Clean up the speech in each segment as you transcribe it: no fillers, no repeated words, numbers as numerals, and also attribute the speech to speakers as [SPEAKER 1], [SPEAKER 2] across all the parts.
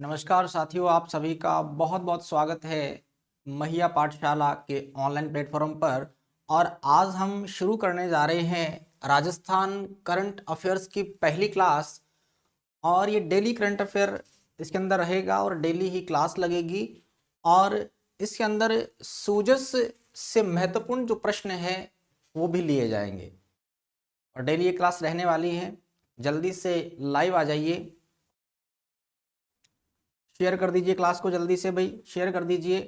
[SPEAKER 1] नमस्कार साथियों, आप सभी का बहुत बहुत स्वागत है महिया पाठशाला के ऑनलाइन प्लेटफॉर्म पर। और आज हम शुरू करने जा रहे हैं राजस्थान करंट अफेयर्स की पहली क्लास। और ये डेली करंट अफेयर इसके अंदर रहेगा और डेली ही क्लास लगेगी। और इसके अंदर सूजस से महत्वपूर्ण जो प्रश्न है वो भी लिए जाएंगे और डेली ये क्लास रहने वाली है। जल्दी से लाइव आ जाइए, शेयर कर दीजिए क्लास को, जल्दी से भाई शेयर कर दीजिए।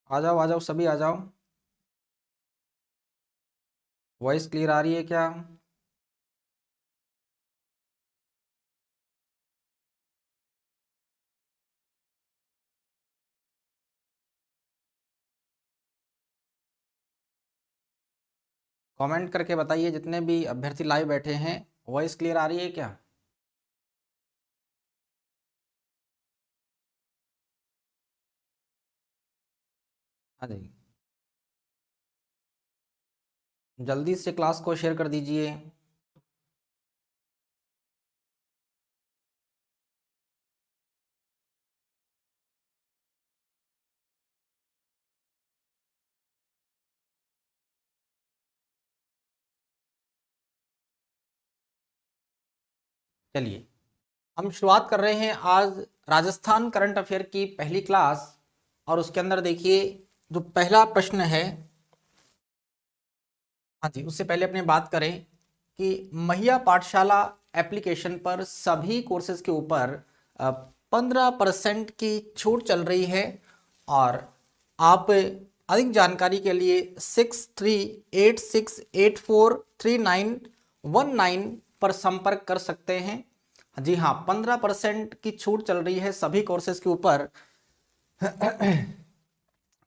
[SPEAKER 1] आ जाओ सभी आ जाओ। वॉइस क्लियर आ रही है क्या? कमेंट करके बताइए, जितने भी अभ्यर्थी लाइव बैठे हैं, वॉइस क्लियर आ रही है क्या? हाँ जी, जल्दी से क्लास को शेयर कर दीजिए। चलिए, हम शुरुआत कर रहे हैं आज राजस्थान करंट अफेयर की पहली क्लास। और उसके अंदर देखिए, जो पहला प्रश्न है, हाँ जी, उससे पहले अपने बात करें कि महिया पाठशाला एप्लीकेशन पर सभी कोर्सेज के ऊपर 15% की छूट चल रही है। और आप अधिक जानकारी के लिए 6386843919 पर संपर्क कर सकते हैं। जी हाँ, 15% की छूट चल रही है सभी कोर्सेज के ऊपर।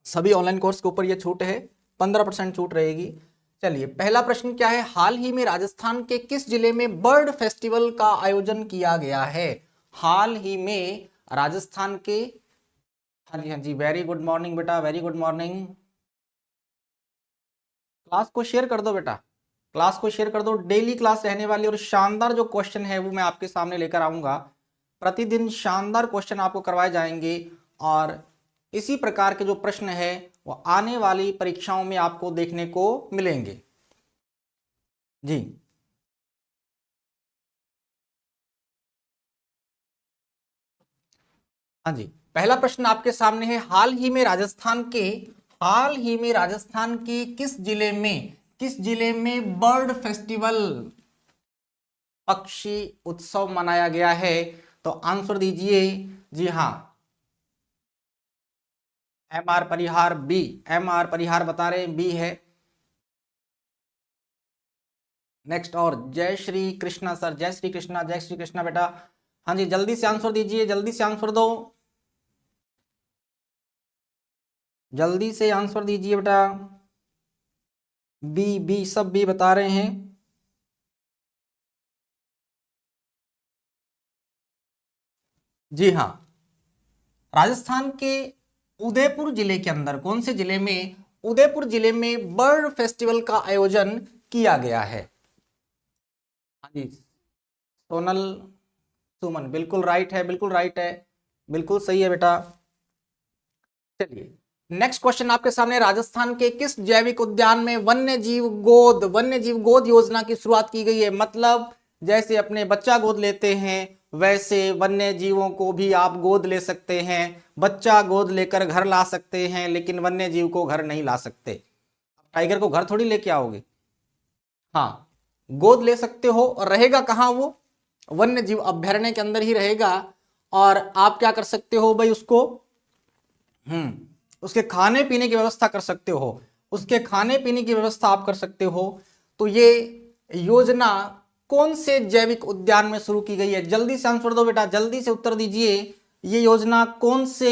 [SPEAKER 1] सभी ऑनलाइन कोर्स के ऊपर यह छूट है, 15% छूट रहेगी। चलिए, पहला प्रश्न क्या है? हाल ही में राजस्थान के किस जिले में बर्ड फेस्टिवल का आयोजन किया गया है? हाल ही में राजस्थान के, हाँ जी हाँ जी, वेरी गुड मॉर्निंग बेटा, वेरी गुड मॉर्निंग। क्लास को शेयर कर दो बेटा, क्लास को शेयर कर दो। डेली क्लास रहने वाली और शानदार जो क्वेश्चन है वो मैं आपके सामने लेकर आऊंगा। प्रतिदिन शानदार क्वेश्चन आपको करवाए जाएंगे और इसी प्रकार के जो प्रश्न है वो आने वाली परीक्षाओं में आपको देखने को मिलेंगे। जी हाँ जी, पहला प्रश्न आपके सामने है। हाल ही में राजस्थान के किस जिले में बर्ड फेस्टिवल, पक्षी उत्सव मनाया गया है? तो आंसर दीजिए। जी हाँ, एम आर परिहार बी, एम आर परिहार बता रहे हैं बी है। नेक्स्ट, और जय श्री कृष्णा सर, जय श्री कृष्णा, जय श्री कृष्णा बेटा। हाँ जी, जल्दी से आंसर दीजिए, जल्दी से आंसर दो, जल्दी से आंसर दीजिए बेटा। बी बी, सब बी बता रहे हैं। जी हाँ, राजस्थान के उदयपुर जिले के अंदर, कौन से जिले में? उदयपुर जिले में बर्ड फेस्टिवल का आयोजन किया गया है। हाँ जी, सोनल, सुमन, बिल्कुल राइट है, बिल्कुल राइट है, बिल्कुल सही है बेटा। चलिए, नेक्स्ट क्वेश्चन आपके सामने। राजस्थान के किस जैविक उद्यान में वन्य जीव गोद योजना की शुरुआत की गई है? मतलब जैसे अपने बच्चा गोद लेते हैं वैसे वन्य जीवों को भी आप गोद ले सकते हैं। बच्चा गोद लेकर घर ला सकते हैं, लेकिन वन्य जीव को घर नहीं ला सकते। टाइगर को घर थोड़ी लेके आओगे। हाँ, गोद ले सकते हो। और रहेगा कहाँ वो? वन्य जीव अभयारण्य के अंदर ही रहेगा। और आप क्या कर सकते हो भाई? उसके खाने पीने की व्यवस्था कर सकते हो, उसके खाने पीने की व्यवस्था आप कर सकते हो। तो ये योजना कौन से जैविक उद्यान में शुरू की गई है? जल्दी से आंसर दो बेटा, जल्दी से उत्तर दीजिए। ये योजना कौन से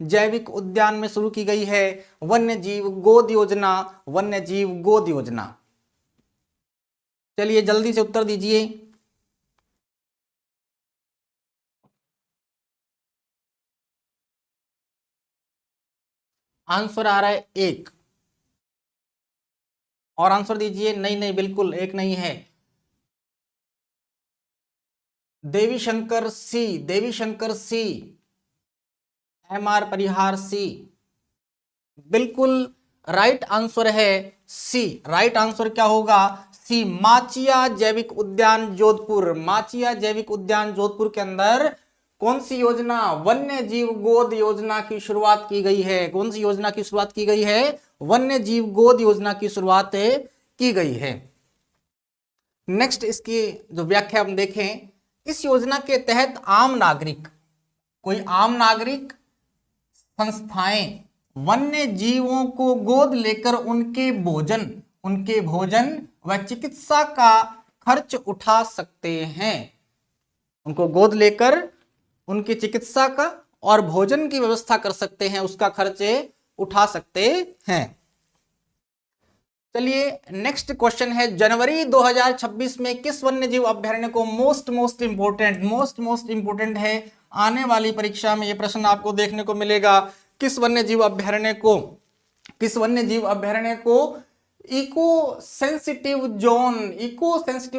[SPEAKER 1] जैविक उद्यान में शुरू की गई है? वन्य जीव गोद योजना, वन्य जीव गोद योजना। चलिए, जल्दी से उत्तर दीजिए। आंसर आ रहा है एक। और आंसर दीजिए। नहीं नहीं, बिल्कुल एक नहीं है। देवी शंकर सी, देवी शंकर सी, एम आर परिहार सी, बिल्कुल राइट आंसर है सी। राइट आंसर क्या होगा? सी, माचिया जैविक उद्यान जोधपुर। माचिया जैविक उद्यान जोधपुर के अंदर कौन सी योजना, वन्य जीव गोद योजना की शुरुआत की गई है? कौन सी योजना की शुरुआत की गई है? वन्य जीव गोद योजना की शुरुआत की गई है। नेक्स्ट इसकी जो व्याख्या हम देखें, इस योजना के तहत आम नागरिक, कोई आम नागरिक, संस्थाएं वन्य जीवों को गोद लेकर उनके भोजन व चिकित्सा का खर्च उठा सकते हैं। उनको गोद लेकर उनकी चिकित्सा का और भोजन की व्यवस्था कर सकते हैं, उसका खर्च उठा सकते हैं। चलिए नेक्स्ट क्वेश्चन है, जनवरी 2026 में किस वन्य जीव अभ्यारण्य को मोस्ट इंपोर्टेंट है, आने वाली परीक्षा में यह प्रश्न आपको देखने को मिलेगा। किस वन्य जीव अभ्यारण्य को इको सेंसिटिव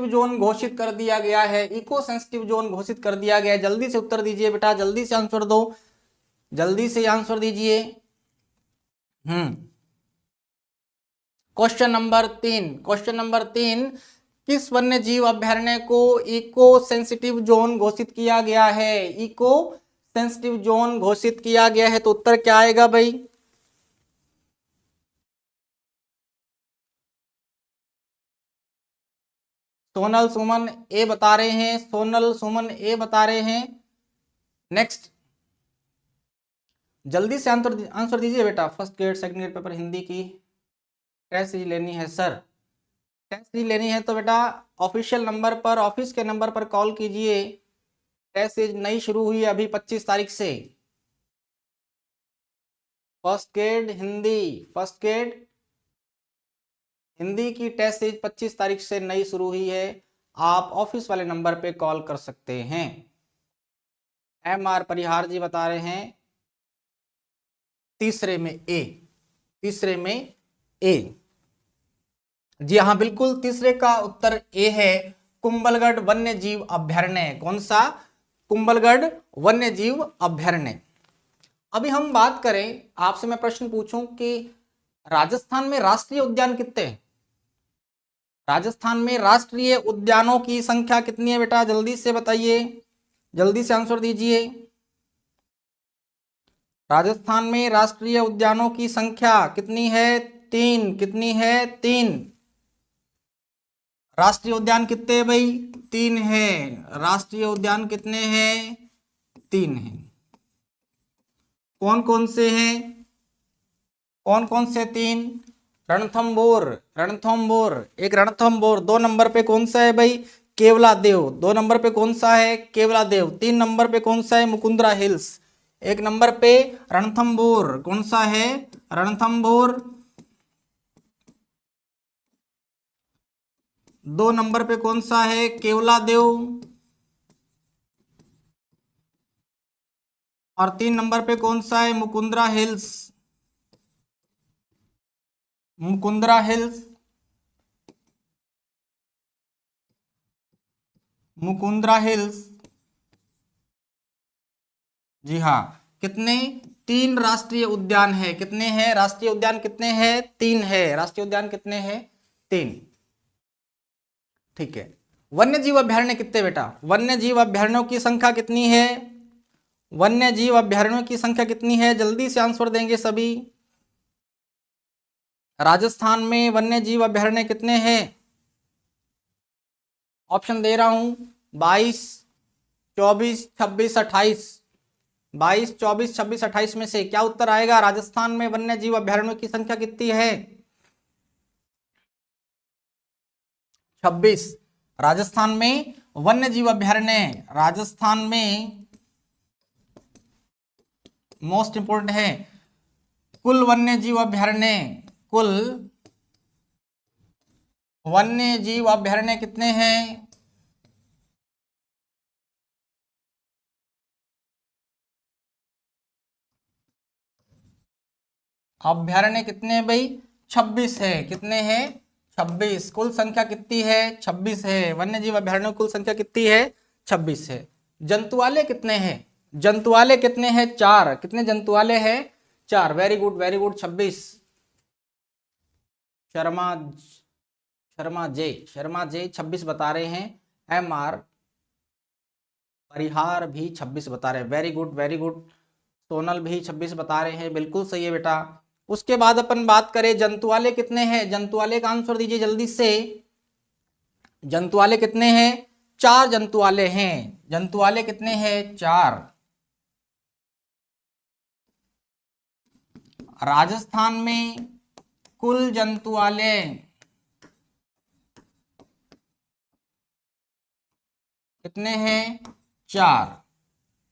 [SPEAKER 1] जोन घोषित कर दिया गया है? इको सेंसिटिव जोन घोषित कर दिया गया है। जल्दी से उत्तर दीजिए बेटा, जल्दी से आंसर दो, जल्दी से आंसर दीजिए। क्वेश्चन नंबर 3, किस वन्य जीव अभ्यारण्य को इको सेंसिटिव जोन घोषित किया गया है? इको सेंसिटिव जोन घोषित किया गया है, तो उत्तर क्या आएगा भाई? सोनल सुमन ए बता रहे हैं, नेक्स्ट जल्दी से आंसर दीजिए बेटा। First grade second grade paper Hindi की टेस्ट सीरीज लेनी है सर, टेस्ट सीरीज लेनी है तो बेटा ऑफिशियल नंबर पर, ऑफिस के नंबर पर कॉल कीजिए। टेस्ट सीरीज नई शुरू हुई है अभी 25 तारीख से। फर्स्ट ग्रेड हिंदी की टेस्ट सीरीज 25 तारीख से नई शुरू हुई है। आप ऑफिस वाले नंबर पे कॉल कर सकते हैं। एम आर परिहार जी बता रहे हैं तीसरे में ए। जी हाँ, बिल्कुल तीसरे का उत्तर ए है, कुंभलगढ़ वन्य जीव अभ्यारण्य। कौन सा? कुंभलगढ़ वन्य जीव अभ्यारण्य। अभी हम बात करें, आपसे मैं प्रश्न पूछूं कि राजस्थान में राष्ट्रीय उद्यान कितने हैं? राजस्थान में राष्ट्रीय उद्यानों की संख्या कितनी है बेटा? जल्दी से बताइए, जल्दी से आंसर दीजिए। राजस्थान में राष्ट्रीय उद्यानों की संख्या कितनी है? 3। कितनी है? 3। राष्ट्रीय उद्यान कितने हैं भाई? 3 है। राष्ट्रीय उद्यान कितने हैं? 3 हैं। कौन कौन से हैं? कौन कौन से 3? रणथंभौर, एक रणथंभौर। 2 नंबर पे कौन सा है भाई? केवलादेव। 2 नंबर पे कौन सा है? केवलादेव। 3 नंबर पे कौन सा है? मुकुंदरा हिल्स। 1 नंबर पे रणथंभौर। कौन सा है? रणथंभौर। 2 नंबर पे कौन सा है? केवलादेव। और 3 नंबर पे कौन सा है? Mukundra hills. Mukundra hills, Mukundra hills. जी हाँ, कितने? 3 राष्ट्रीय उद्यान है। कितने हैं राष्ट्रीय उद्यान? कितने हैं? 3 है। राष्ट्रीय उद्यान कितने हैं? 3। ठीक है। वन्य जीव अभ्यारण्य कितने बेटा? वन्य जीव अभ्यारण्यों की संख्या कितनी है? वन्य जीव अभ्यारण्यों की संख्या कितनी है? जल्दी से आंसर देंगे सभी। राजस्थान में वन्य जीव अभ्यारण्य कितने हैं? ऑप्शन दे रहा हूं, 22, 24, 26, 28। 22, 24, 26, 28 में से क्या उत्तर आएगा? राजस्थान में वन्य जीव अभ्यारण्यों की संख्या कितनी है? 26। राजस्थान में वन्य जीव अभ्यारण्य, राजस्थान में मोस्ट इंपोर्टेंट है, कुल वन्य जीव अभ्यारण्य, कुल वन्य जीव अभ्यारण्य कितने हैं? अभ्यारण्य कितने हैं भाई? 26 है। कितने हैं? 26। कुल संख्या कितनी है? 26 है। वन्य जीव अभयारण्य कुल संख्या कितनी है? 26 है। जंतुआलय कितने हैं? जंतुआलय कितने हैं? 4। कितने जंतुआलय है? 4। Very good very good. 26। Sharma जे 26 बता रहे हैं। MR परिहार भी 26 बता रहे हैं। Very good very good. Sonal भी 26 बता रहे हैं। बिल्कुल सही है बेटा। उसके बाद अपन बात करें जंतुआलय कितने हैं? जंतुआलय का आंसर दीजिए जल्दी से। जंतुआलय कितने हैं? 4 जंतुआलय हैं। जंतुआलय कितने हैं? 4। राजस्थान में कुल जंतुआलय कितने हैं? 4।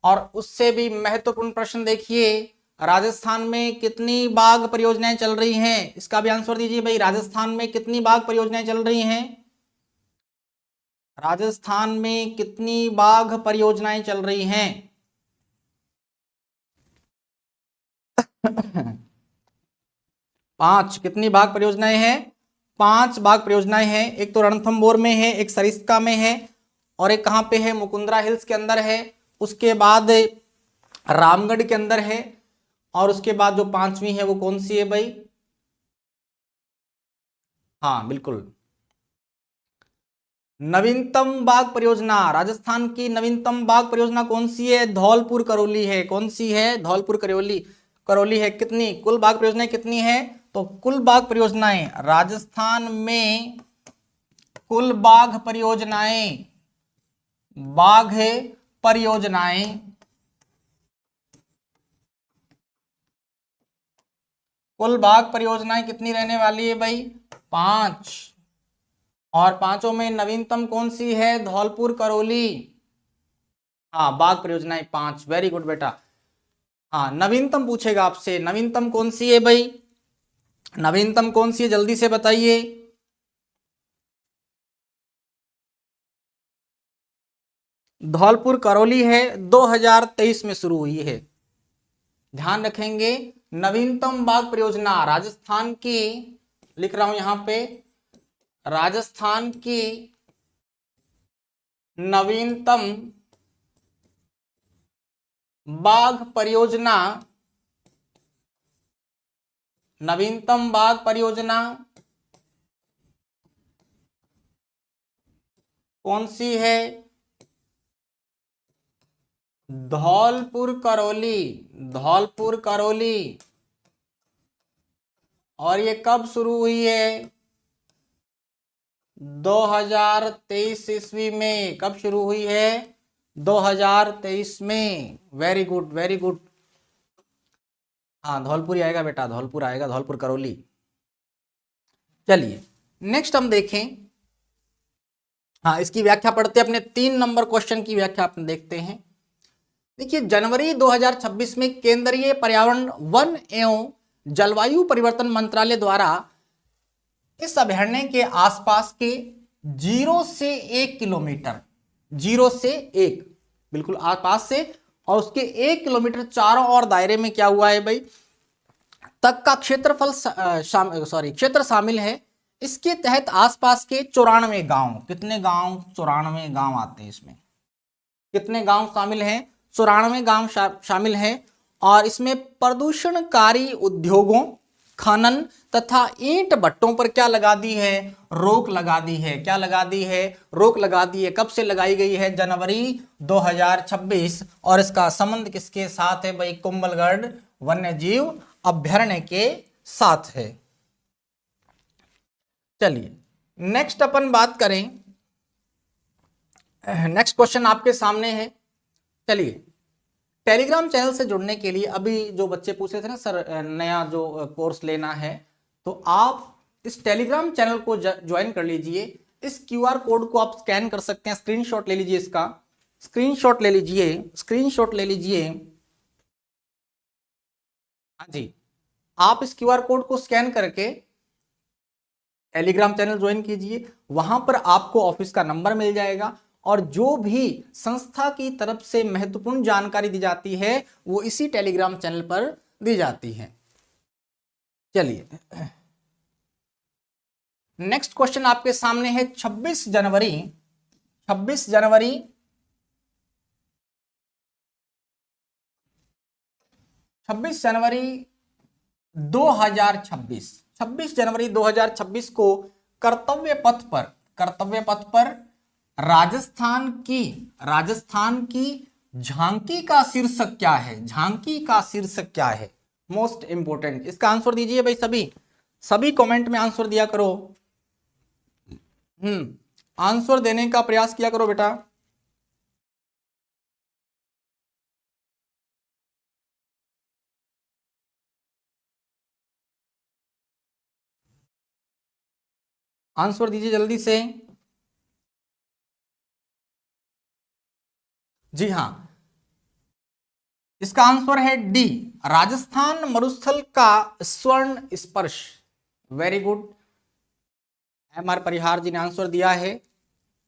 [SPEAKER 1] और उससे भी महत्वपूर्ण प्रश्न देखिए, राजस्थान में कितनी बाघ परियोजनाएं चल रही हैं? इसका भी आंसर दीजिए भाई। राजस्थान में कितनी बाघ परियोजनाएं चल रही हैं? राजस्थान में कितनी बाघ परियोजनाएं चल रही हैं? 5। कितनी बाघ परियोजनाएं हैं? 5 बाघ परियोजनाएं हैं। एक तो रणथंभौर में है, एक सरिस्का में है, और एक कहां पे है? मुकुंदरा हिल्स के अंदर है। उसके बाद रामगढ़ के अंदर है, और उसके बाद जो 5वीं है वो कौन सी है भाई? हाँ बिल्कुल, नवीनतम बाघ परियोजना। राजस्थान की नवीनतम बाघ परियोजना कौन सी है? धौलपुर करौली है। कौन सी है? धौलपुर करौली करौली है। कितनी कुल बाघ परियोजनाएं कितनी है? तो कुल बाघ परियोजनाएं राजस्थान में, कुल बाघ परियोजनाएं, बाघ परियोजनाएं कुल बाघ परियोजनाएं कितनी रहने वाली है भाई? 5। और 5 में नवीनतम कौन सी है? धौलपुर करौली। हाँ, बाघ परियोजनाएं 5। वेरी गुड बेटा। हाँ, नवीनतम पूछेगा आपसे, नवीनतम कौन सी है भाई? नवीनतम कौन सी है जल्दी से बताइए। धौलपुर करौली है, 2023 में शुरू हुई है। ध्यान रखेंगे, नवीनतम बाघ परियोजना राजस्थान की, लिख रहा हूं यहां पे, राजस्थान की नवीनतम बाघ परियोजना, नवीनतम बाघ परियोजना कौन सी है? धौलपुर करौली। धौलपुर करौली। और ये कब शुरू हुई है? 2023 ईस्वी में। कब शुरू हुई है? 2023 में। Very good very good. हाँ, धौलपुर ही आएगा बेटा, धौलपुर आएगा, धौलपुर करौली। चलिए नेक्स्ट हम देखें। हाँ, इसकी व्याख्या पढ़ते अपने 3 नंबर क्वेश्चन की व्याख्या अपन देखते हैं। देखिए, जनवरी 2026 में केंद्रीय पर्यावरण, वन एवं जलवायु परिवर्तन मंत्रालय द्वारा इस अभयारण्य के आसपास के 0 से 1 किलोमीटर, 0 से 1 बिल्कुल आसपास से, और उसके 1 किलोमीटर चारों ओर दायरे में क्या हुआ है भाई? तक का क्षेत्रफल क्षेत्र शामिल है। इसके तहत आसपास के 94 गांव, कितने गांव? 94 गांव आते हैं इसमें। कितने गांव शामिल हैं? 94 गांव शामिल हैं। और इसमें प्रदूषणकारी उद्योगों, खनन तथा ईंट भट्टों पर क्या लगा दी है? रोक लगा दी है। क्या लगा दी है? रोक लगा दी है। कब से लगाई गई है? जनवरी 2026। और इसका संबंध किसके साथ है भाई? कुंभलगढ़ वन्य जीव अभयारण्य के साथ है। चलिए नेक्स्ट अपन बात करें। नेक्स्ट क्वेश्चन आपके सामने है। चलिए, टेलीग्राम चैनल से जुड़ने के लिए अभी जो बच्चे पूछ रहे थे ना सर, नया जो कोर्स लेना है, तो आप इस टेलीग्राम चैनल को ज्वाइन कर लीजिए। इस QR कोड को आप स्कैन कर सकते हैं, स्क्रीनशॉट ले लीजिए, इसका स्क्रीनशॉट ले लीजिए, स्क्रीनशॉट ले लीजिए। हाँ जी, आप इस QR कोड को स्कैन करके टेलीग्राम चैनल ज्वाइन कीजिए। वहां पर आपको ऑफिस का नंबर मिल जाएगा, और जो भी संस्था की तरफ से महत्वपूर्ण जानकारी दी जाती है वो इसी टेलीग्राम चैनल पर दी जाती है। चलिए नेक्स्ट क्वेश्चन आपके सामने है 26 जनवरी 26 जनवरी 26 जनवरी 2026 26 जनवरी 2026 को कर्तव्य पथ पर राजस्थान की झांकी का शीर्षक क्या है? झांकी का शीर्षक क्या है? मोस्ट इंपोर्टेंट, इसका आंसर दीजिए भाई। सभी कमेंट में आंसर दिया करो। आंसर देने का प्रयास किया करो बेटा। आंसर दीजिए जल्दी से। जी हां, इसका आंसर है डी, राजस्थान मरुस्थल का स्वर्ण स्पर्श। Very good, M R. Parihar ji ने आंसर दिया है।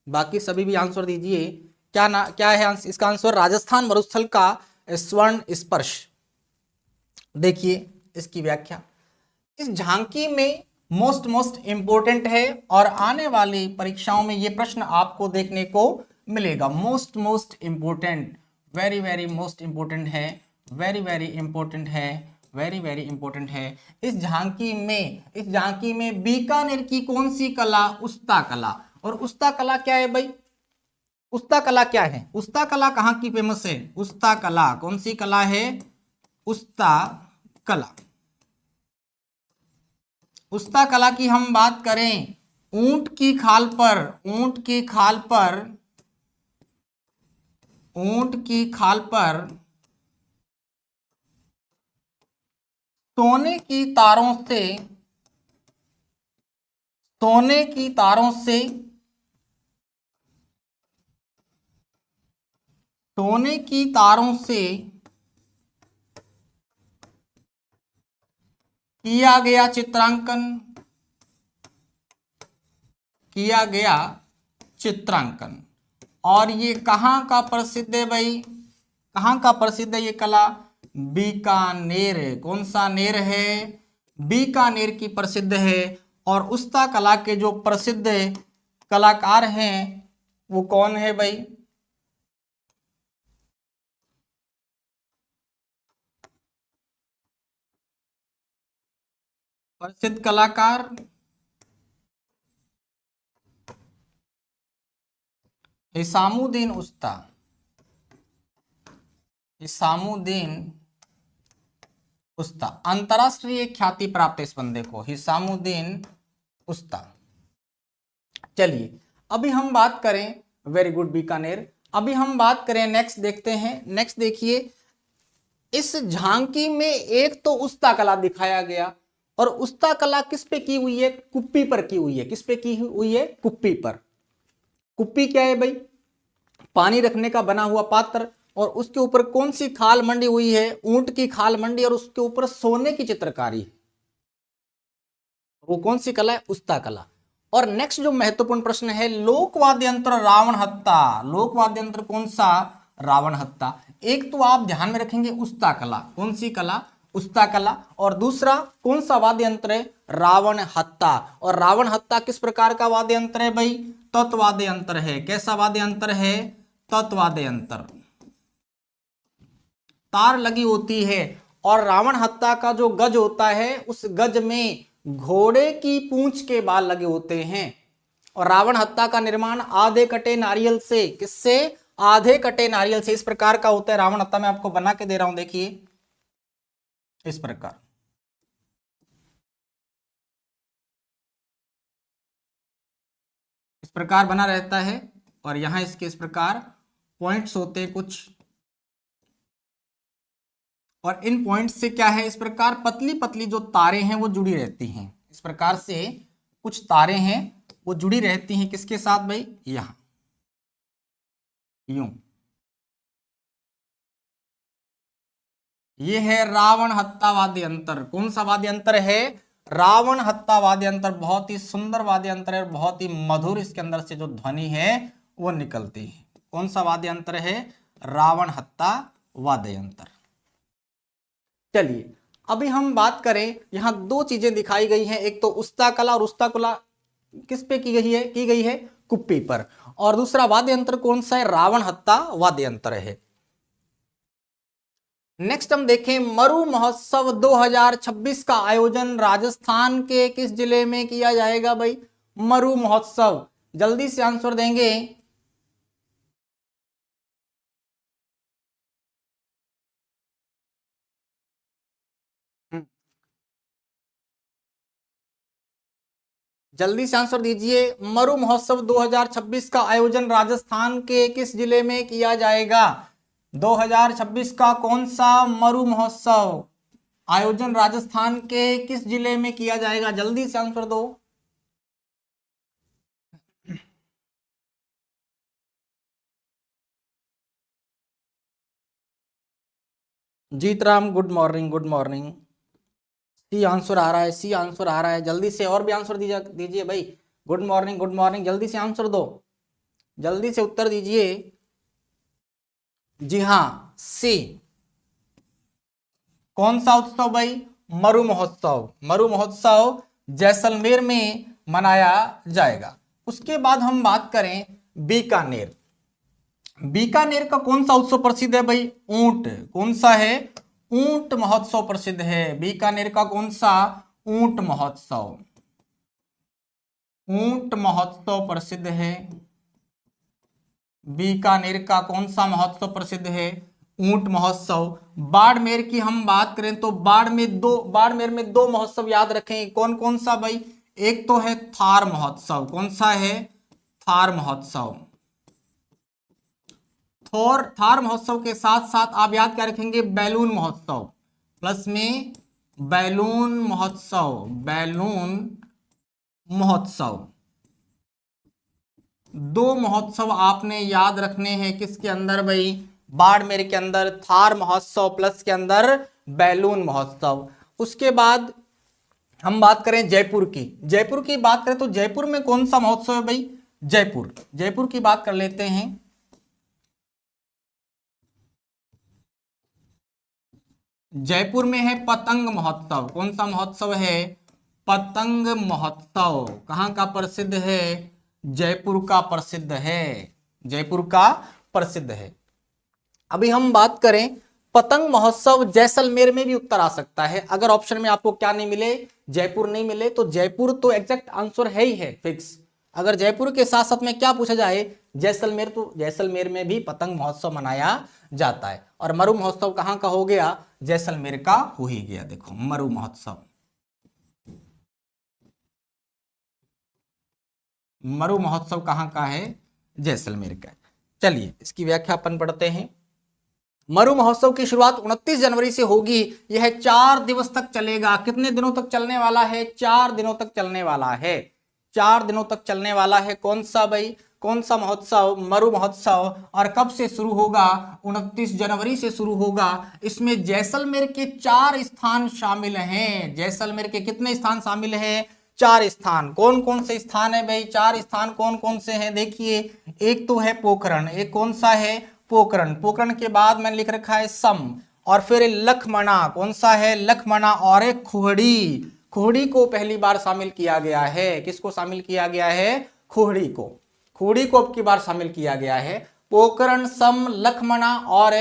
[SPEAKER 1] बाकी सभी भी आंसर दीजिए। क्या है इसका आंसर? राजस्थान मरुस्थल का स्वर्ण स्पर्श। देखिए इसकी व्याख्या। इस झांकी में मोस्ट इंपोर्टेंट है और आने वाली परीक्षाओं में यह प्रश्न आपको देखने को मिलेगा। Most important, very most important है, वेरी इंपोर्टेंट है। इस झांकी में बीकानेर की कौन सी कला? उस्ता कला। और उस्ता कला क्या है भाई? उस्ता कला क्या है? उस्ता कला कहां की फेमस है? उस्ता कला कौन सी कला है? उस्ता कला। उस्ता कला की हम बात करें, ऊंट की खाल पर सोने की तारों से किया गया चित्रांकन। और ये कहां का प्रसिद्ध है भाई? कहां का प्रसिद्ध है ये कला? बीकानेर। कौन सा नेर है? बीकानेर की प्रसिद्ध है। और उस्ता कला के जो प्रसिद्ध कलाकार हैं वो कौन है भाई? प्रसिद्ध कलाकार हिसामुद्दीन उस्ता। अंतरराष्ट्रीय ख्याति प्राप्त इस बंदे को, हिसामुद्दीन उस्ता। चलिए अभी हम बात करें, वेरी गुड बीकानेर। अभी हम बात करें, नेक्स्ट देखते हैं। नेक्स्ट देखिए, इस झांकी में एक तो उस्ता कला दिखाया गया, और उस्ता कला किस पे की हुई है? कुप्पी पर की हुई है। किस पे की हुई है? कुप्पी पर। कुप्पी क्या है भाई? पानी रखने का बना हुआ पात्र, और उसके ऊपर कौन सी खाल मंडी हुई है? ऊंट की खाल मंडी, और उसके ऊपर सोने की चित्रकारी। वो कौन सी कला है? उस्ता कला। और नेक्स्ट जो महत्वपूर्ण प्रश्न है, लोकवाद्य यंत्र रावण हत्ता। लोकवाद्य यंत्र कौन सा? रावण हत्ता। एक तो आप ध्यान में रखेंगे उस्ता कला। कौन सी कला? उस्ता कला। और दूसरा कौन सा वाद्य यंत्र है? रावण हत्ता। और रावण हत्ता किस प्रकार का वाद्य यंत्र है भाई? तत्वाद्य यंत्र है। कैसा वाद्य यंत्र है? तत्वाद्य यंत्र। तार लगी होती है, और रावण हत्ता का जो गज होता है, उस गज में घोड़े की पूंछ के बाल लगे होते हैं। और रावण हत्ता का निर्माण आधे कटे नारियल से। किससे? आधे कटे नारियल से। इस प्रकार का होता है रावण हत्ता। मैं आपको बना के दे रहा हूं, देखिए इस प्रकार। इस प्रकार बना रहता है, और यहां इसके इस प्रकार पॉइंट्स होते हैं कुछ, और इन पॉइंट्स से क्या है? इस प्रकार पतली पतली जो तारें हैं वो जुड़ी रहती हैं। इस प्रकार से कुछ तारें हैं वो जुड़ी रहती हैं। किसके साथ भाई? यहां यूं। ये है रावण हत्ता वाद्य यंत्र। कौन सा वाद्य यंत्र है? रावण हत्ता वाद्य यंत्र। बहुत ही सुंदर वाद्य यंत्र है, और बहुत ही मधुर इसके अंदर से जो ध्वनि है वो निकलती है। कौन सा वाद्य यंत्र है? रावण हत्ता वाद्य यंत्र। चलिए अभी हम बात करें, यहां दो चीजें दिखाई गई हैं, एक तो उस्ता कला और उस्ता कला किस पे की गई है? कुप्पी पर। और दूसरा वाद्य यंत्र कौन सा है? रावण हत्ता वाद्य यंत्र है। नेक्स्ट हम देखें, मरु महोत्सव 2026 का आयोजन राजस्थान के किस जिले में किया जाएगा भाई? मरु महोत्सव, जल्दी से आंसर देंगे। जल्दी से आंसर दीजिए। मरु महोत्सव 2026 का आयोजन राजस्थान के किस जिले में किया जाएगा? 2026 का कौन सा मरु महोत्सव आयोजन राजस्थान के किस जिले में किया जाएगा? जल्दी से आंसर दो। Jeetram good morning, good morning. C answer आ रहा है, सी आंसर आ रहा है, जल्दी से और भी आंसर दीजिए भाई। गुड मॉर्निंग, गुड मॉर्निंग, जल्दी से आंसर दो, जल्दी से उत्तर दीजिए। जी हाँ, सी। कौन सा उत्सव भाई? मरु महोत्सव। मरु महोत्सव जैसलमेर में मनाया जाएगा। उसके बाद हम बात करें बीकानेर। बीकानेर का कौन सा उत्सव प्रसिद्ध है भाई? ऊंट। कौन सा है? ऊंट महोत्सव प्रसिद्ध है। बीकानेर का कौन सा? ऊंट महोत्सव। ऊंट महोत्सव प्रसिद्ध है। बीकानेर का कौन सा महोत्सव प्रसिद्ध है? ऊंट महोत्सव। बाड़मेर की हम बात करें तो बाड़मेर में दो महोत्सव याद रखें। कौन कौन सा भाई? एक तो है थार महोत्सव। कौन सा है? थार महोत्सव। थार महोत्सव के साथ साथ आप याद क्या रखेंगे? बैलून महोत्सव, प्लस में बैलून महोत्सव। बैलून महोत्सव, दो महोत्सव आपने याद रखने हैं। किसके अंदर भाई? बाड़मेर के अंदर थार महोत्सव, प्लस के अंदर बैलून महोत्सव। उसके बाद हम बात करें जयपुर की। जयपुर की बात करें तो जयपुर में कौन सा महोत्सव है भाई? जयपुर की बात कर लेते हैं। जयपुर में है पतंग महोत्सव। कौन सा महोत्सव है? पतंग महोत्सव। कहां का प्रसिद्ध है? जयपुर का प्रसिद्ध है। जयपुर का प्रसिद्ध है। अभी हम बात करें पतंग महोत्सव जैसलमेर में भी उत्तर आ सकता है। अगर ऑप्शन में आपको क्या नहीं मिले? जयपुर नहीं मिले तो जयपुर तो एग्जैक्ट आंसर है ही है, फिक्स। अगर जयपुर के साथ साथ में क्या पूछा जाए? जैसलमेर, तो जैसलमेर में भी पतंग महोत्सव मनाया जाता है। और मरु महोत्सव कहां का हो गया? जैसलमेर का हो ही गया। देखो मरु महोत्सव, मरु महोत्सव कहां का है? जैसलमेर का। चलिए इसकी व्याख्या अपन पढ़ते हैं। मरु महोत्सव की शुरुआत 29 जनवरी से होगी। यह 4 दिवस तक चलेगा। कितने दिनों तक चलने वाला है? 4 दिनों तक चलने वाला है। 4 दिनों तक चलने वाला है। कौन सा भाई? कौन सा महोत्सव? मरु महोत्सव। और कब से शुरू होगा? 29 जनवरी से शुरू होगा। इसमें जैसलमेर के 4 स्थान शामिल हैं। जैसलमेर के कितने स्थान शामिल हैं? 4 स्थान। कौन कौन से स्थान है भाई? 4 स्थान कौन कौन से हैं? देखिए, एक तो है पोखरण। एक कौन सा है? पोखरण। पोखरण के बाद मैंने लिख रखा है सम, और फिर लखमना। कौन सा है? लखमना। और एक खोहड़ी। खोहड़ी को पहली बार शामिल किया गया है। किसको शामिल किया गया है? खोहड़ी को। खोहड़ी को अब की बार शामिल किया गया है। पोखरण, सम, लखमना और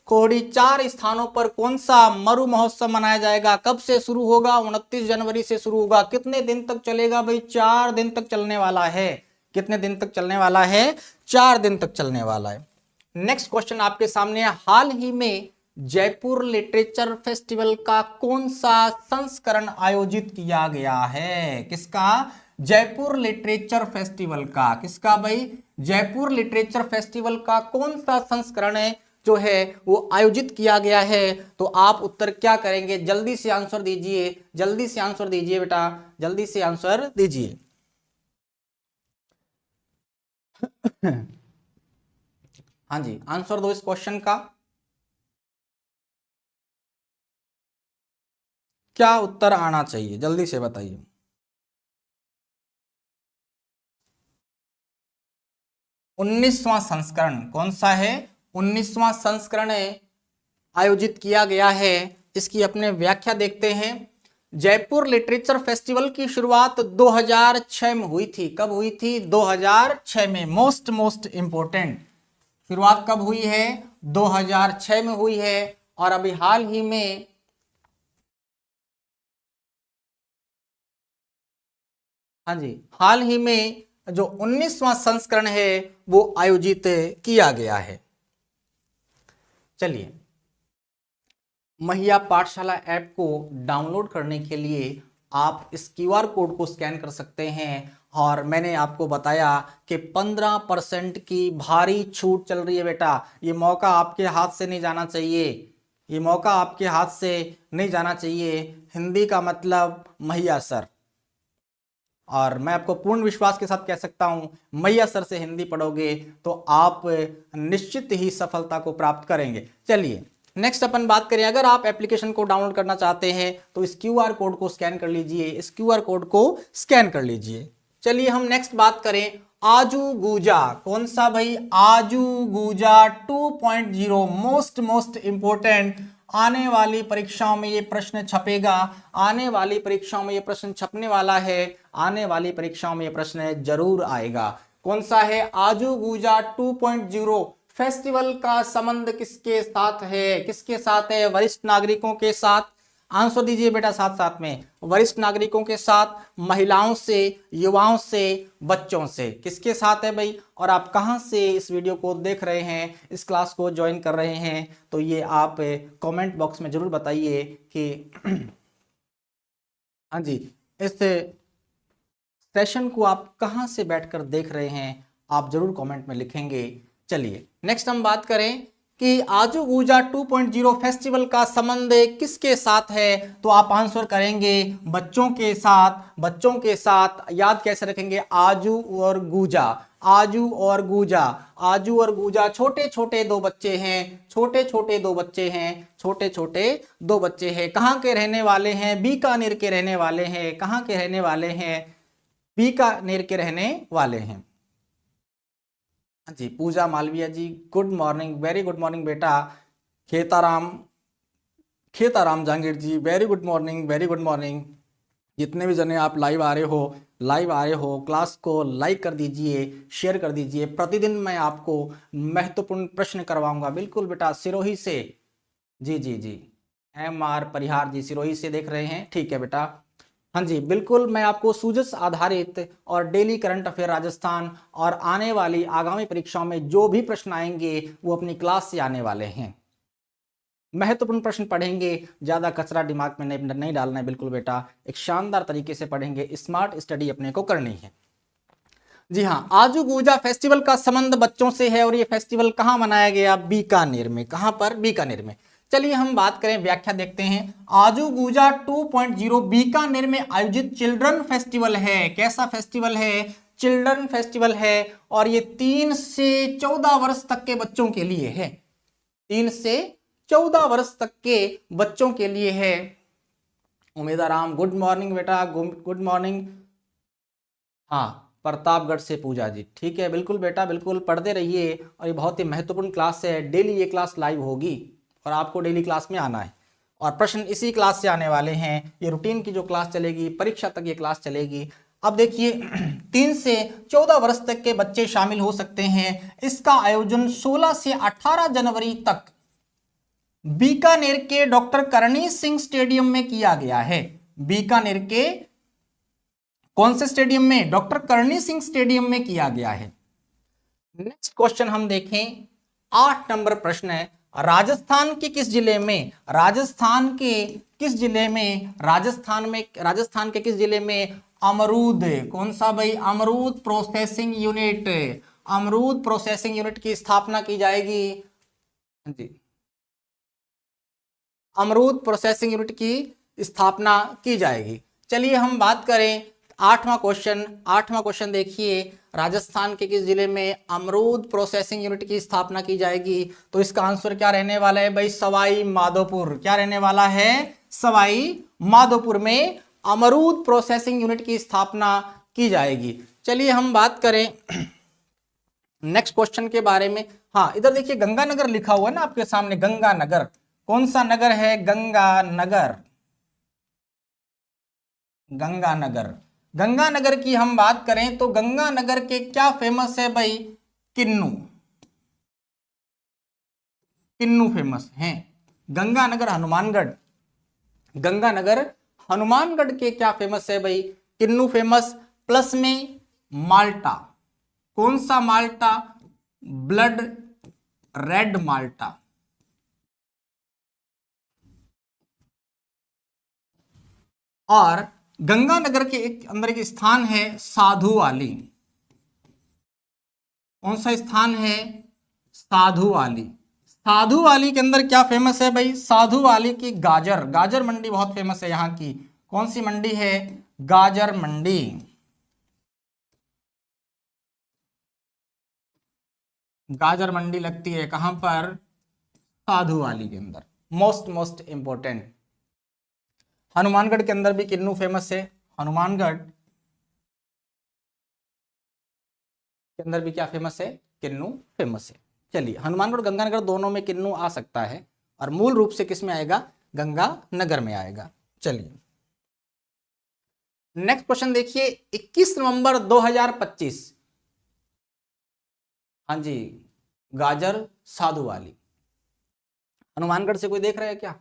[SPEAKER 1] खोहड़ी, 4 स्थानों पर कौन सा मरु महोत्सव मनाया जाएगा? कब से शुरू होगा? 29 जनवरी से शुरू होगा। कितने दिन तक चलेगा भाई? 4 दिन तक चलने वाला है। कितने दिन तक चलने वाला है? 4 दिन तक चलने वाला है। नेक्स्ट क्वेश्चन आपके सामने। हाल ही में जयपुर लिटरेचर फेस्टिवल का कौन सा संस्करण आयोजित किया गया है? किसका? जयपुर लिटरेचर फेस्टिवल का। किसका भाई? जयपुर लिटरेचर फेस्टिवल का कौन सा संस्करण है जो है वो आयोजित किया गया है? तो आप उत्तर क्या करेंगे? जल्दी से आंसर दीजिए, जल्दी से आंसर दीजिए बेटा, जल्दी से आंसर दीजिए। हाँ जी, आंसर दो इस क्वेश्चन का। क्या उत्तर आना चाहिए? जल्दी से बताइए। 19वां संस्करण। कौन सा है? 19वां संस्करण आयोजित किया गया है। इसकी अपने व्याख्या देखते हैं। जयपुर लिटरेचर फेस्टिवल की शुरुआत 2006 में हुई थी। कब हुई थी? 2006 में। मोस्ट इंपोर्टेंट, शुरुआत कब हुई है? 2006 में हुई है। और अभी हाल ही में हाँ जी, हाल ही में जो 19वां संस्करण है वो आयोजित किया गया है। चलिए, महिया पाठशाला ऐप को डाउनलोड करने के लिए आप इस क्यूआर कोड को स्कैन कर सकते हैं। और मैंने आपको बताया कि 15% की भारी छूट चल रही है बेटा। ये मौका आपके हाथ से नहीं जाना चाहिए, ये मौका आपके हाथ से नहीं जाना चाहिए। हिंदी का मतलब मैया सर, और मैं आपको पूर्ण विश्वास के साथ कह सकता हूं, मैया सर से हिंदी पढ़ोगे तो आप निश्चित ही सफलता को प्राप्त करेंगे। चलिए नेक्स्ट अपन बात करें, अगर आप एप्लीकेशन को डाउनलोड करना चाहते हैं तो इस क्यूआर कोड को स्कैन कर लीजिए, इस क्यूआर कोड को स्कैन कर लीजिए। चलिए हम नेक्स्ट बात करें, आजू गूजा। कौन सा भाई? आजू गूजा 2.0, मोस्ट इंपोर्टेंट। आने वाली परीक्षाओं में ये प्रश्न छपेगा, आने वाली परीक्षाओं में ये प्रश्न छपने वाला है, आने वाली परीक्षाओं में ये प्रश्न जरूर आएगा। कौन सा है? आजू गूजा 2.0 फेस्टिवल का संबंध किसके साथ है? किसके साथ है? वरिष्ठ नागरिकों के साथ। आंसर दीजिए बेटा साथ साथ में। वरिष्ठ नागरिकों के साथ, महिलाओं से, युवाओं से, बच्चों से। किसके साथ है भाई? और आप कहां से इस वीडियो को देख रहे हैं, इस क्लास को ज्वाइन कर रहे हैं, तो ये आप कमेंट बॉक्स में जरूर बताइए कि हाँ जी, इस सेशन को आप कहां से बैठकर देख रहे हैं, आप जरूर कमेंट में लिखेंगे। चलिए नेक्स्ट हम बात करें कि आजू गूजा 2.0 फेस्टिवल का संबंध किसके साथ है, तो आप आंसर करेंगे बच्चों के साथ। बच्चों के साथ याद कैसे रखेंगे? आजू और गूजा, आजू और गूजा, आजू और गूजा। छोटे छोटे दो बच्चे हैं, छोटे छोटे दो बच्चे हैं, छोटे छोटे दो बच्चे हैं। कहाँ के रहने वाले हैं? बीकानेर के रहने वाले हैं। कहाँ के रहने वाले हैं? बीकानेर के रहने वाले हैं। जी, Pooja Malviya ji, good morning, very good morning बेटा। Khetaram, Khetaram Jahangir ji, very good morning, very good morning. जितने भी जने आप लाइव आ रहे हो, क्लास को लाइक कर दीजिए, शेयर कर दीजिए। प्रतिदिन मैं आपको महत्वपूर्ण प्रश्न करवाऊंगा। बिल्कुल बेटा, सिरोही से, जी जी जी, MR परिहार जी सिरोही से देख रहे हैं, ठीक है बेटा। हाँ जी, बिल्कुल मैं आपको सूजस आधारित और डेली करंट अफेयर राजस्थान और आने वाली आगामी परीक्षाओं में जो भी प्रश्न आएंगे वो अपनी क्लास से आने वाले हैं। महत्वपूर्ण प्रश्न पढ़ेंगे, ज्यादा कचरा दिमाग में नहीं डालना है। बिल्कुल बेटा, एक शानदार तरीके से पढ़ेंगे, स्मार्ट स्टडी अपने को करनी है। जी हाँ, आजू गूजा फेस्टिवल का संबंध बच्चों से है और ये फेस्टिवल कहाँ मनाया गया? बीकानेर में। कहाँ पर? बीकानेर में। चलिए हम बात करें, व्याख्या देखते हैं। आजू गूजा 2.0 बीकानेर में आयोजित चिल्ड्रन फेस्टिवल है। कैसा फेस्टिवल है? चिल्ड्रन फेस्टिवल है। और ये 3 से 14 वर्ष तक के बच्चों के लिए है। 3 से 14 वर्ष तक के बच्चों के लिए है। उमेदाराम, गुड मॉर्निंग बेटा, गुड मॉर्निंग। हाँ, प्रतापगढ़ से पूजा जी, ठीक है। बिल्कुल बेटा, बिल्कुल पढ़ते रहिए। और ये बहुत ही महत्वपूर्ण क्लास है, डेली ये क्लास लाइव होगी और आपको डेली क्लास में आना है। और प्रश्न इसी क्लास से आने वाले हैं। ये रूटीन की जो क्लास चलेगी, परीक्षा तक ये क्लास चलेगी। अब देखिए 3 से 14 वर्ष तक के बच्चे शामिल हो सकते हैं। इसका आयोजन 16 से 18 जनवरी तक बीकानेर के डॉक्टर करणी सिंह स्टेडियम में किया गया है। बीकानेर के कौन से स्टेडियम में? डॉक्टर करणी सिंह स्टेडियम में किया गया है। नेक्स्ट क्वेश्चन हम देखें, 8 नंबर प्रश्न है, राजस्थान के किस जिले में, राजस्थान के किस जिले में, राजस्थान के किस जिले में अमरूद, कौन सा भाई? अमरूद प्रोसेसिंग यूनिट, अमरूद प्रोसेसिंग यूनिट की स्थापना की जाएगी। जी, अमरूद प्रोसेसिंग यूनिट की स्थापना की जाएगी। चलिए हम बात करें 8वां क्वेश्चन देखिए, राजस्थान के किस जिले में अमरूद प्रोसेसिंग यूनिट की स्थापना की जाएगी? तो इसका आंसर क्या रहने वाला है भाई? सवाई माधोपुर। क्या रहने वाला है? सवाई माधोपुर में अमरूद प्रोसेसिंग यूनिट की स्थापना की जाएगी। चलिए हम बात करें नेक्स्ट क्वेश्चन के बारे में। हाँ, इधर देखिए गंगानगर लिखा हुआ है ना आपके सामने, गंगानगर। कौन सा नगर है? गंगानगर। गंगानगर। गंगानगर की हम बात करें तो गंगानगर के क्या फेमस है भाई? किन्नू। किन्नू फेमस हैं। गंगानगर हनुमानगढ़, गंगानगर हनुमानगढ़ के क्या फेमस है भाई? किन्नू फेमस। प्लस में माल्टा। कौन सा माल्टा? ब्लड रेड माल्टा। और गंगानगर के एक अंदर एक स्थान है साधु वाली। कौन सा स्थान है? साधु वाली। साधु वाली के अंदर क्या फेमस है भाई? साधु वाली की गाजर, गाजर मंडी बहुत फेमस है यहाँ की। कौन सी मंडी है? गाजर मंडी। गाजर मंडी लगती है कहां पर? साधु वाली के अंदर। Most important. हनुमानगढ़ के अंदर भी किन्नू फेमस है। हनुमानगढ़ के अंदर भी क्या फेमस है? किन्नू फेमस है। चलिए, हनुमानगढ़ गंगानगर दोनों में किन्नू आ सकता है और मूल रूप से किस में आएगा? गंगानगर में आएगा। चलिए नेक्स्ट क्वेश्चन देखिए, 21 नवंबर 2025। हाँ जी, गाजर साधु वाली। हनुमानगढ़ से कोई देख रहा है क्या?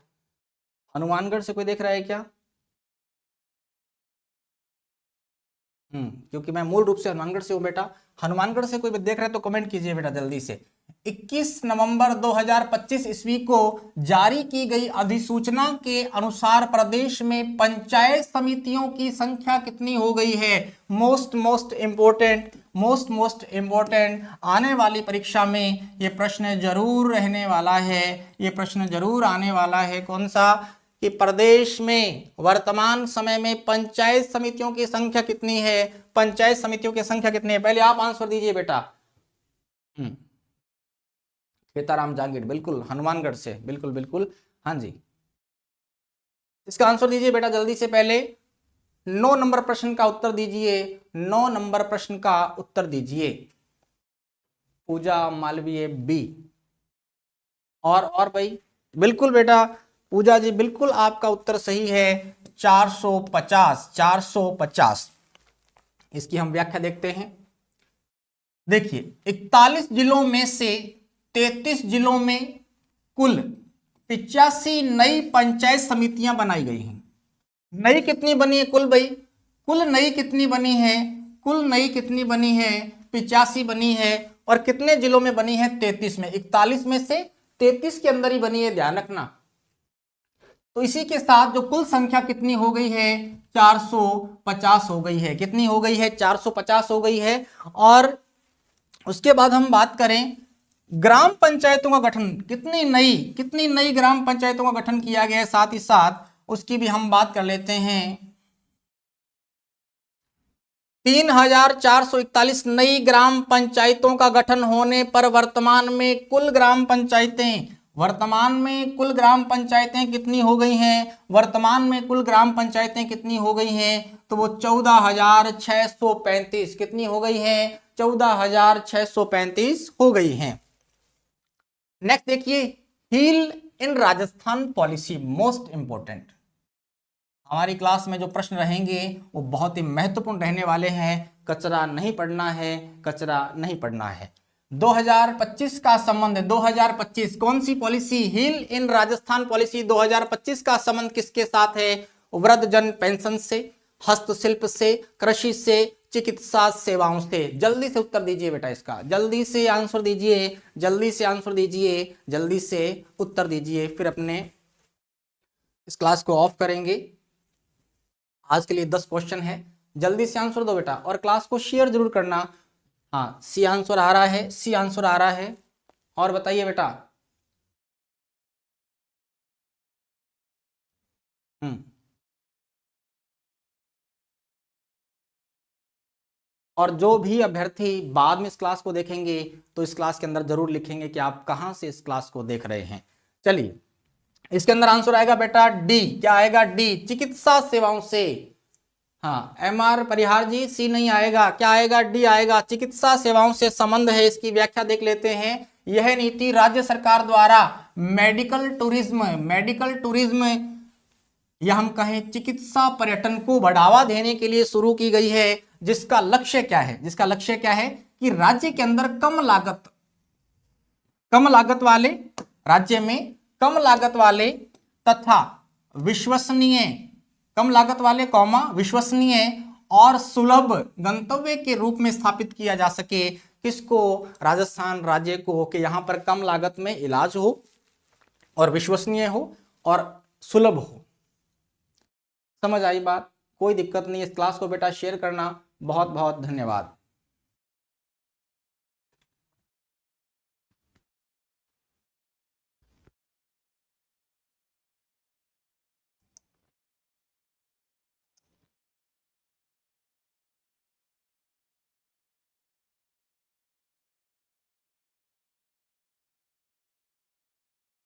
[SPEAKER 1] हनुमानगढ़ से कोई देख रहा है क्या? क्योंकि मैं मूल रूप से हनुमानगढ़ से हूं बेटा। हनुमानगढ़ से कोई देख रहा है तो कमेंट कीजिए बेटा जल्दी से। 21 नवंबर 2025 ईस्वी को जारी की गई अधिसूचना के अनुसार प्रदेश में पंचायत समितियों की संख्या कितनी हो गई है? मोस्ट इंपोर्टेंट आने वाली परीक्षा में ये प्रश्न जरूर रहने वाला है। ये प्रश्न जरूर आने वाला है। कौन सा? कि प्रदेश में वर्तमान समय में पंचायत समितियों की संख्या कितनी है? पंचायत समितियों की संख्या कितनी है? पहले आप आंसर दीजिए बेटा। खेताराम जागीर, बिल्कुल हनुमानगढ़ से, बिल्कुल। हाँ जी, इसका आंसर दीजिए बेटा जल्दी से। पहले 9 नंबर प्रश्न का उत्तर दीजिए। 9 नंबर प्रश्न का उत्तर दीजिए। पूजा मालवीय बी। और भाई बिल्कुल बेटा पूजा जी, बिल्कुल आपका उत्तर सही है। 450। इसकी हम व्याख्या देखते हैं। देखिए, 41 जिलों में से 33 जिलों में कुल 85 नई पंचायत समितियां बनाई गई हैं। नई कितनी बनी है कुल भाई? कुल नई कितनी बनी है? कुल नई कितनी बनी है? 85 बनी है। और कितने जिलों में बनी है? 33 में। 41 में से 33 के अंदर ही बनी है, ध्यान रखना। तो इसी के साथ जो कुल संख्या कितनी हो गई है? 450 हो गई है। कितनी हो गई है? 450 हो गई है। और उसके बाद हम बात करें ग्राम पंचायतों का गठन, कितनी नई ग्राम पंचायतों का गठन किया गया है, साथ ही साथ उसकी भी हम बात कर लेते हैं। 3441 नई ग्राम पंचायतों का गठन होने पर वर्तमान में कुल ग्राम पंचायतें कितनी हो गई हैं? वर्तमान में कुल ग्राम पंचायतें कितनी हो गई हैं? तो वो 14,635। कितनी हो गई हैं? 14,635 हो गई हैं। नेक्स्ट देखिए, heal in Rajasthan policy, most important. हमारी क्लास में जो प्रश्न रहेंगे वो बहुत ही महत्वपूर्ण रहने वाले हैं। कचरा नहीं पड़ना है, कचरा नहीं पड़ना है। 2025 का संबंध है। 2025 कौन सी policy? Heal in Rajasthan policy 2025 का संबंध किसके साथ है? वृद्धजन पेंशन से, हस्तशिल्प से, कृषि से, चिकित्सा सेवाओं से। जल्दी से उत्तर दीजिए बेटा इसका, जल्दी से आंसर दीजिए, जल्दी से आंसर दीजिए, जल्दी से उत्तर दीजिए। फिर अपने इस क्लास को ऑफ करेंगे। आज के लिए 10 क्वेश्चन है, जल्दी से आंसर दो बेटा। और क्लास को शेयर जरूर करना। हाँ, सी आंसर आ रहा है, सी आंसर आ रहा है। और बताइए बेटा। और जो भी अभ्यर्थी बाद में इस क्लास को देखेंगे तो इस क्लास के अंदर जरूर लिखेंगे कि आप कहां से इस क्लास को देख रहे हैं। चलिए, इसके अंदर आंसर आएगा बेटा डी। क्या आएगा? डी, चिकित्सा सेवाओं से। हाँ, MR परिहार जी, सी नहीं आएगा। क्या आएगा? डी आएगा। चिकित्सा सेवाओं से संबंध है। इसकी व्याख्या देख लेते हैं। यह नीति राज्य सरकार द्वारा मेडिकल टूरिज्म या हम कहें चिकित्सा पर्यटन को बढ़ावा देने के लिए शुरू की गई है, जिसका लक्ष्य क्या है? जिसका लक्ष्य क्या है कि राज्य के अंदर कम लागत वाले, राज्य में कम लागत वाले तथा विश्वसनीय, कम लागत वाले विश्वसनीय और सुलभ गंतव्य के रूप में स्थापित किया जा सके। किसको? राजस्थान राज्य को, कि यहां पर कम लागत में इलाज हो और विश्वसनीय हो और सुलभ हो। समझ आई बात? कोई दिक्कत नहीं। इस क्लास को बेटा शेयर करना। बहुत बहुत धन्यवाद।